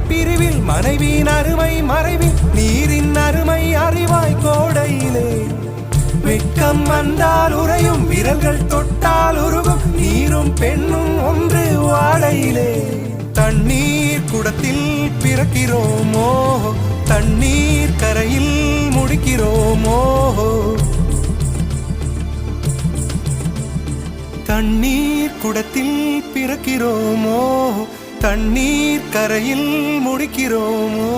பிரிவில் மனைவியின் அருமை மறைவில் நீரின் அருமை அறிவாய் கோடையிலே வெட்கம் வந்தால் உறையும் விரல்கள் தொட்டால் உருகும் நீரும் பெண்ணும் ஒன்று வாடையிலே தண்ணீர் குடத்தில் பிறக்கிறோமோ தண்ணீர் கரையில் முடிக்கிறோமோ தண்ணீர் குடத்தில் பிறக்கிறோமோ தண்ணீர் கரையில் முடிக்கிறோமோ